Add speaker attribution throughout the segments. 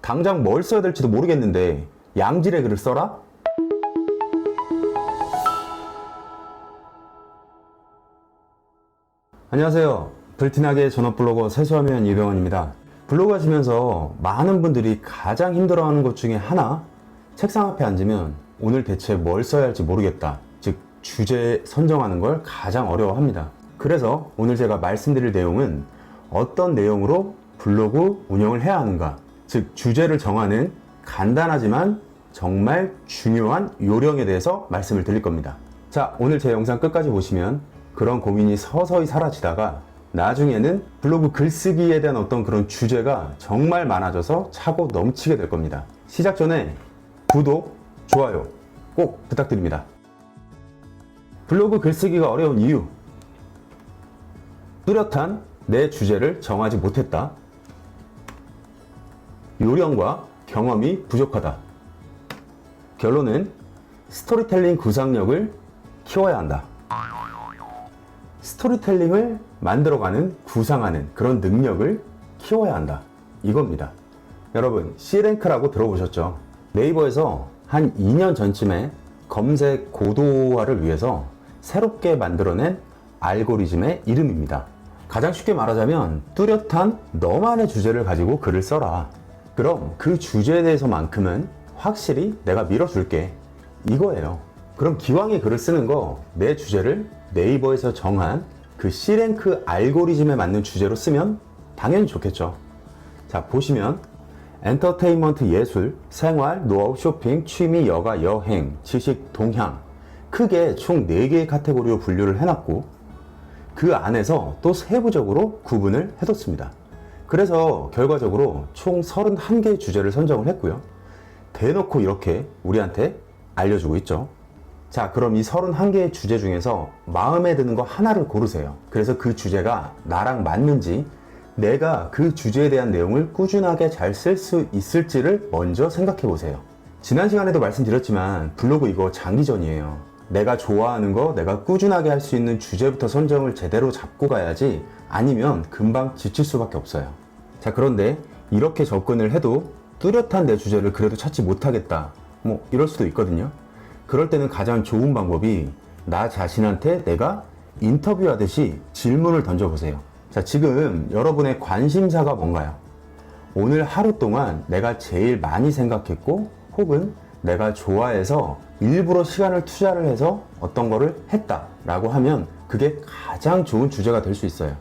Speaker 1: 당장 뭘 써야 될지도 모르겠는데 양질의 글을 써라? 안녕하세요. 불티나게 전업블로거 세수하면 이병헌입니다. 블로그 하시면서 많은 분들이 가장 힘들어하는 것 중에 하나, 책상 앞에 앉으면 오늘 대체 뭘 써야 할지 모르겠다, 즉 주제 선정하는 걸 가장 어려워합니다. 그래서 오늘 제가 말씀드릴 내용은 어떤 내용으로 블로그 운영을 해야 하는가, 즉 주제를 정하는 간단하지만 정말 중요한 요령에 대해서 말씀을 드릴 겁니다. 자, 오늘 제 영상 끝까지 보시면 그런 고민이 서서히 사라지다가 나중에는 블로그 글쓰기에 대한 어떤 그런 주제가 정말 많아져서 차고 넘치게 될 겁니다. 시작 전에 구독, 좋아요 꼭 부탁드립니다. 블로그 글쓰기가 어려운 이유, 뚜렷한 내 주제를 정하지 못했다, 요령과 경험이 부족하다. 결론은 스토리텔링 구상력을 키워야 한다. 스토리텔링을 만들어가는, 구상하는 그런 능력을 키워야 한다, 이겁니다. 여러분, C랭크라고 들어보셨죠? 네이버에서 한 2년 전쯤에 검색 고도화를 위해서 새롭게 만들어낸 알고리즘의 이름입니다. 가장 쉽게 말하자면 뚜렷한 너만의 주제를 가지고 글을 써라. 그럼 그 주제에 대해서만큼은 확실히 내가 밀어줄게, 이거예요. 그럼 기왕에 글을 쓰는 거, 내 주제를 네이버에서 정한 그 C랭크 알고리즘에 맞는 주제로 쓰면 당연히 좋겠죠. 자, 보시면 엔터테인먼트, 예술, 생활, 노하우, 쇼핑, 취미, 여가, 여행, 지식, 동향, 크게 총 4개의 카테고리로 분류를 해놨고 그 안에서 또 세부적으로 구분을 해뒀습니다. 그래서 결과적으로 총 31개의 주제를 선정을 했고요. 대놓고 이렇게 우리한테 알려주고 있죠. 자, 그럼 이 31개의 주제 중에서 마음에 드는 거 하나를 고르세요. 그래서 그 주제가 나랑 맞는지, 내가 그 주제에 대한 내용을 꾸준하게 잘 쓸 수 있을지를 먼저 생각해 보세요. 지난 시간에도 말씀드렸지만 블로그 이거 장기전이에요. 내가 좋아하는 거, 내가 꾸준하게 할 수 있는 주제부터 선정을 제대로 잡고 가야지, 아니면 금방 지칠 수밖에 없어요. 자, 그런데 이렇게 접근을 해도 뚜렷한 내 주제를 그래도 찾지 못하겠다, 뭐 이럴 수도 있거든요. 그럴 때는 가장 좋은 방법이 나 자신한테 내가 인터뷰하듯이 질문을 던져보세요. 자, 지금 여러분의 관심사가 뭔가요? 오늘 하루 동안 내가 제일 많이 생각했고 혹은 내가 좋아해서 일부러 시간을 투자를 해서 어떤 거를 했다 라고 하면 그게 가장 좋은 주제가 될 수 있어요.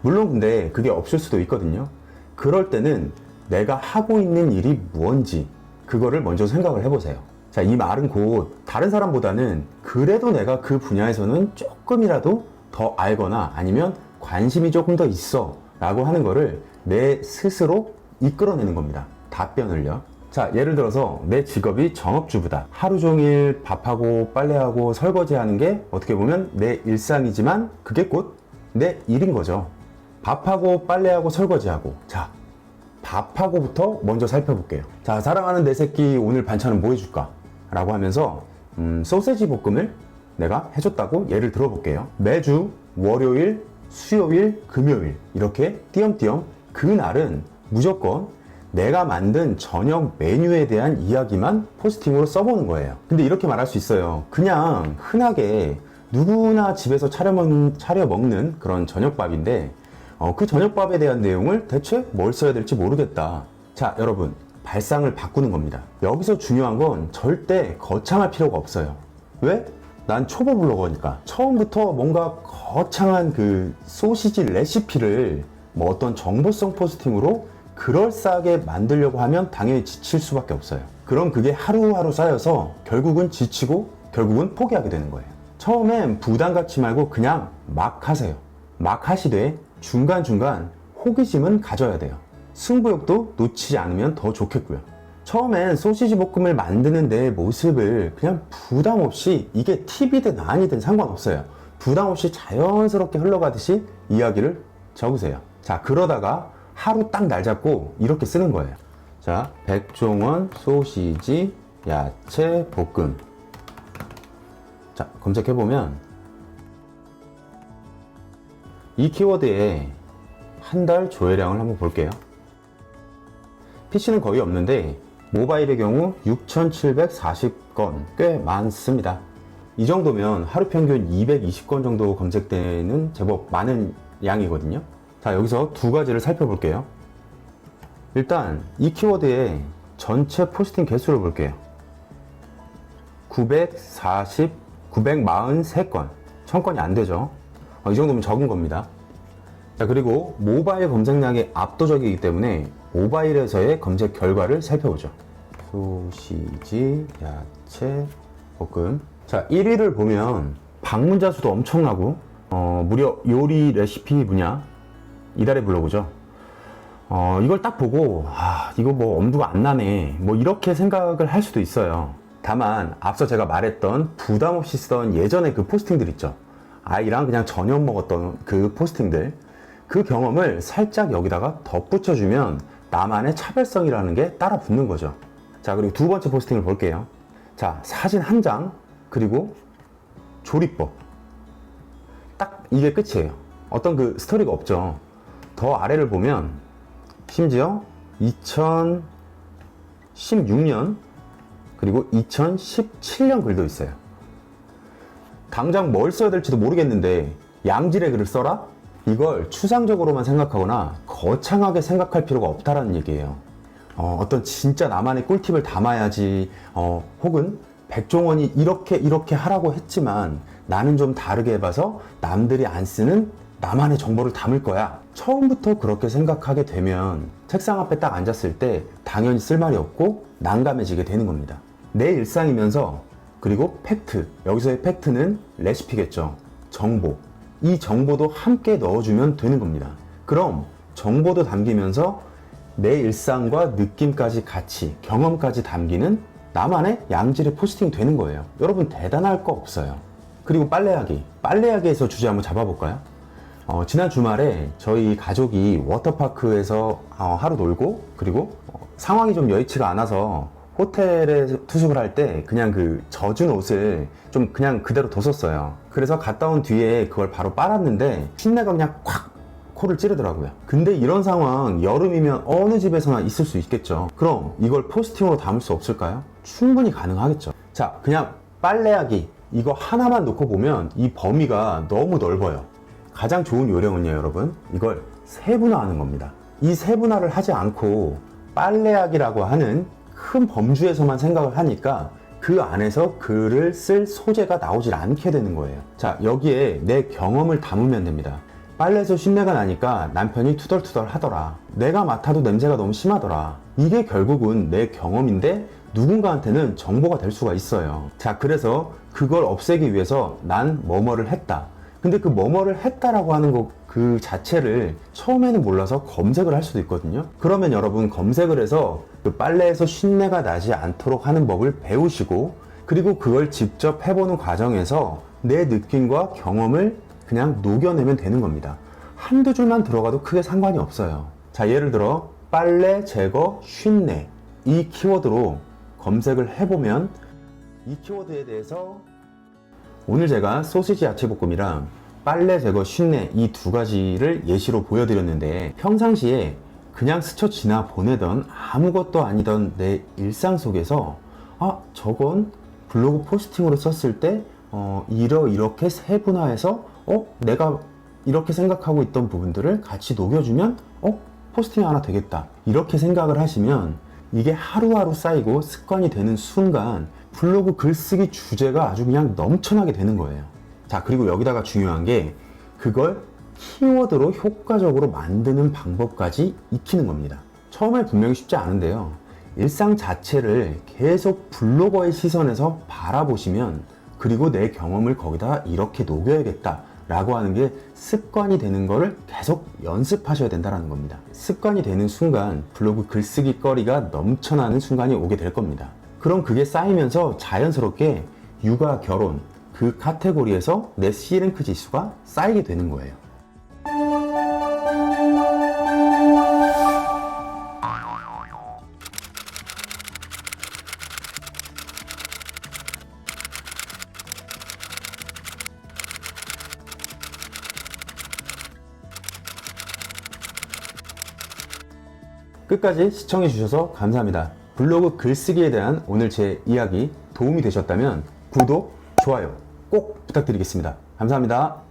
Speaker 1: 물론 근데 그게 없을 수도 있거든요. 그럴 때는 내가 하고 있는 일이 뭔지 그거를 먼저 생각을 해보세요. 자, 이 말은 곧 다른 사람보다는 그래도 내가 그 분야에서는 조금이라도 더 알거나 아니면 관심이 조금 더 있어 라고 하는 거를 내 스스로 이끌어내는 겁니다. 답변을요. 자, 예를 들어서 내 직업이 전업주부다. 하루 종일 밥하고 빨래하고 설거지하는 게 어떻게 보면 내 일상이지만 그게 곧 내 일인 거죠. 밥하고 빨래하고 설거지하고. 자, 밥하고부터 먼저 살펴볼게요. 자, 사랑하는 내 새끼 오늘 반찬은 뭐 해줄까? 라고 하면서 소세지 볶음을 내가 해줬다고 예를 들어볼게요. 매주 월요일, 수요일, 금요일 이렇게 띄엄띄엄 그날은 무조건 내가 만든 저녁 메뉴에 대한 이야기만 포스팅으로 써보는 거예요. 근데 이렇게 말할 수 있어요. 그냥 흔하게 누구나 집에서 차려 먹는 그런 저녁밥인데 그 저녁밥에 대한 내용을 대체 뭘 써야 될지 모르겠다. 자, 여러분, 발상을 바꾸는 겁니다. 여기서 중요한 건 절대 거창할 필요가 없어요. 왜? 난 초보 블로거니까 처음부터 뭔가 거창한 그 소시지 레시피를 뭐 어떤 정보성 포스팅으로 그럴싸하게 만들려고 하면 당연히 지칠 수밖에 없어요. 그럼 그게 하루하루 쌓여서 결국은 지치고 결국은 포기하게 되는 거예요. 처음엔 부담 갖지 말고 그냥 막 하세요. 막 하시되 중간중간 호기심은 가져야 돼요. 승부욕도 놓치지 않으면 더 좋겠고요. 처음엔 소시지 볶음을 만드는 내 모습을 그냥 부담 없이, 이게 팁이든 아니든 상관없어요. 부담 없이 자연스럽게 흘러가듯이 이야기를 적으세요. 자, 그러다가 하루 딱 날 잡고 이렇게 쓰는 거예요. 자, 백종원 소시지 야채 볶음. 자, 검색해보면 이 키워드에 한 달 조회량을 한번 볼게요. PC는 거의 없는데 모바일의 경우 6,740건, 꽤 많습니다. 이 정도면 하루 평균 220건 정도 검색되는 제법 많은 양이거든요. 자, 여기서 두 가지를 살펴볼게요. 일단 이 키워드의 전체 포스팅 개수를 볼게요. 943건, 1000건이 안 되죠. 이 정도면 적은 겁니다. 자, 그리고 모바일 검색량이 압도적이기 때문에 모바일에서의 검색 결과를 살펴보죠. 소시지, 야채, 볶음. 자, 1위를 보면 방문자 수도 엄청나고 무려 요리 레시피 분야 이달의 블로그죠. 이걸 딱 보고 이거 뭐 엄두가 안 나네, 뭐 이렇게 생각을 할 수도 있어요. 다만 앞서 제가 말했던 부담 없이 쓰던 예전의 그 포스팅들 있죠. 아이랑 그냥 저녁 먹었던 그 포스팅들, 그 경험을 살짝 여기다가 덧붙여주면 나만의 차별성이라는 게 따라 붙는 거죠. 자, 그리고 두 번째 포스팅을 볼게요. 자, 사진 한 장, 그리고 조리법. 딱 이게 끝이에요. 어떤 그 스토리가 없죠. 더 아래를 보면 심지어 2016년 그리고 2017년 글도 있어요. 당장 뭘 써야 될지도 모르겠는데 양질의 글을 써라? 이걸 추상적으로만 생각하거나 거창하게 생각할 필요가 없다라는 얘기예요. 어떤 진짜 나만의 꿀팁을 담아야지, 혹은 백종원이 이렇게 하라고 했지만 나는 좀 다르게 해봐서 남들이 안 쓰는 나만의 정보를 담을 거야. 처음부터 그렇게 생각하게 되면 책상 앞에 딱 앉았을 때 당연히 쓸 말이 없고 난감해지게 되는 겁니다. 내 일상이면서, 그리고 팩트, 여기서의 팩트는 레시피겠죠. 정보. 이 정보도 함께 넣어주면 되는 겁니다. 그럼 정보도 담기면서 내 일상과 느낌까지 같이, 경험까지 담기는 나만의 양질의 포스팅이 되는 거예요. 여러분 대단할 거 없어요. 그리고 빨래하기에서 주제 한번 잡아볼까요? 지난 주말에 저희 가족이 워터파크에서 하루 놀고, 그리고 상황이 좀 여의치가 않아서 호텔에 투숙을 할 때 그냥 그 젖은 옷을 좀 그냥 그대로 뒀었어요. 그래서 갔다 온 뒤에 그걸 바로 빨았는데 신내가 그냥 콱 코를 찌르더라고요. 근데 이런 상황 여름이면 어느 집에서나 있을 수 있겠죠. 그럼 이걸 포스팅으로 담을 수 없을까요? 충분히 가능하겠죠. 자, 그냥 빨래하기 이거 하나만 놓고 보면 이 범위가 너무 넓어요. 가장 좋은 요령은요, 여러분, 이걸 세분화하는 겁니다. 이 세분화를 하지 않고 빨래하기라고 하는 큰 범주에서만 생각을 하니까 그 안에서 글을 쓸 소재가 나오질 않게 되는 거예요. 자, 여기에 내 경험을 담으면 됩니다. 빨래에서 쉰내가 나니까 남편이 투덜투덜 하더라. 내가 맡아도 냄새가 너무 심하더라. 이게 결국은 내 경험인데 누군가한테는 정보가 될 수가 있어요. 자, 그래서 그걸 없애기 위해서 난 뭐뭐를 했다. 근데 그 뭐뭐를 했다라고 하는 거 그 자체를 처음에는 몰라서 검색을 할 수도 있거든요. 그러면 여러분 검색을 해서 그 빨래에서 쉰내가 나지 않도록 하는 법을 배우시고, 그리고 그걸 직접 해보는 과정에서 내 느낌과 경험을 그냥 녹여내면 되는 겁니다. 한두 줄만 들어가도 크게 상관이 없어요. 자, 예를 들어 빨래 제거 쉰내 이 키워드로 검색을 해보면 이 키워드에 대해서 오늘 제가 소시지 야채볶음이랑 빨래 제거 쉰내 이 두 가지를 예시로 보여드렸는데, 평상시에 그냥 스쳐 지나 보내던 아무것도 아니던 내 일상 속에서 저건 블로그 포스팅으로 썼을 때 이렇게 세분화해서 내가 이렇게 생각하고 있던 부분들을 같이 녹여주면 포스팅 하나 되겠다, 이렇게 생각을 하시면 이게 하루하루 쌓이고 습관이 되는 순간 블로그 글쓰기 주제가 아주 그냥 넘쳐나게 되는 거예요. 자, 그리고 여기다가 중요한 게 그걸 키워드로 효과적으로 만드는 방법까지 익히는 겁니다. 처음에 분명히 쉽지 않은데요. 일상 자체를 계속 블로거의 시선에서 바라보시면, 그리고 내 경험을 거기다 이렇게 녹여야겠다 라고 하는 게 습관이 되는 거를 계속 연습하셔야 된다는 겁니다. 습관이 되는 순간 블로그 글쓰기 거리가 넘쳐나는 순간이 오게 될 겁니다. 그럼 그게 쌓이면서 자연스럽게 육아, 결혼 그 카테고리에서 내 C랭크 지수가 쌓이게 되는 거예요. 끝까지 시청해 주셔서 감사합니다. 블로그 글쓰기에 대한 오늘 제 이야기 도움이 되셨다면 구독, 좋아요 꼭 부탁드리겠습니다. 감사합니다.